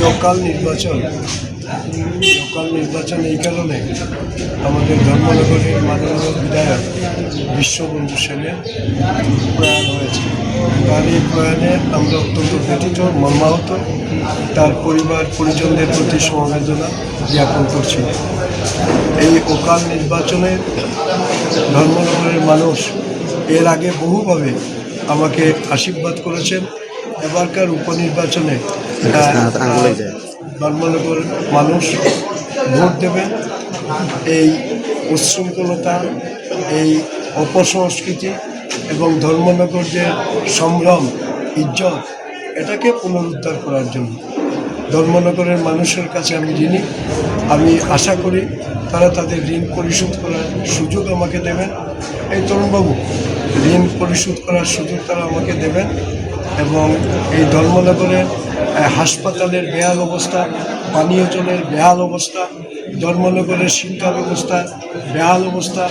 Local নির্বাচন এই কারণে আমাদের ধর্মনগরের মাননীয় বিধায়ক বিশ্ববন্ধু সেনের প্রয়াণ হয়েছে। তার এই প্রয়াণে আমরা অত্যন্ত ব্যথিত, মর্মাহত। তার পরিবার পরিজনদের প্রতি সমবেদনা জ্ঞাপন করছি। এই অকাল নির্বাচনে ধর্মনগরের মানুষ এর আগে বহুভাবে আমাকে আশীর্বাদ করেছেন। এবারকার উপনির্বাচনে ধর্মনগর মানুষ ভোট দেবেন। এই উচ্ছৃঙ্খলতা, এই অপসংস্কৃতি এবং ধর্মনগর যে সম্ভ্রম, ইজ্জত, এটাকে পুনরুদ্ধার করার জন্য ধর্মনগরের মানুষের কাছে আমি ঋণী। আমি আশা করি তারা তাদের ঋণ পরিশোধ করার সুযোগ আমাকে দেবেন। এই তরুণবাবু, ঋণ পরিশোধ করার সুযোগ তারা আমাকে দেবেন এবং এই ধর্মনগরের হাসপাতালের বেহাল অবস্থা, পানীয় জলের বেহাল অবস্থা, ধর্মনগরের শিক্ষা ব্যবস্থার বেহাল অবস্থা,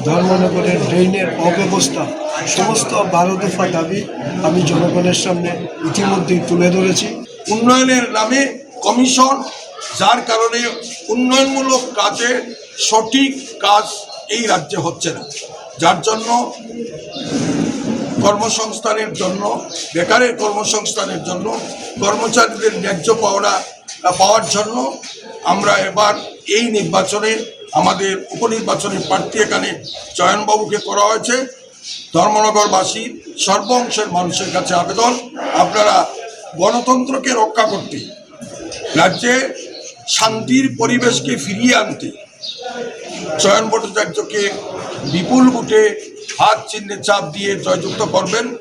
ধর্মনগরের ড্রেনের অব্যবস্থা, সমস্ত 12 দফা দাবি আমি জনগণের সামনে ইতিমধ্যেই তুলে ধরেছি। উন্নয়নের নামে কমিশন, যার কারণে উন্নয়নমূলক কাজে সঠিক কাজ এই রাজ্যে হচ্ছে না, যার জন্য কর্মসংস্থানের জন্য, বেকারের কর্মসংস্থানের জন্য, কর্মচারীদের ন্যায্য পাওয়ার জন্য আমরা এবার এই নির্বাচনে আমাদের উপনির্বাচনের প্রার্থী এখানে চয়নবাবুকে করা হয়েছে। ধর্মনগরবাসী সর্ব অংশের মানুষের কাছে আবেদন, আপনারা গণতন্ত্রকে রক্ষা করতে, রাজ্যে শান্তির পরিবেশকে ফিরিয়ে আনতে চয়ন ভট্টাচার্যকে বিপুল ভোটে হাত চিহ্নে চাপ দিয়ে জয়যুক্ত করবেন।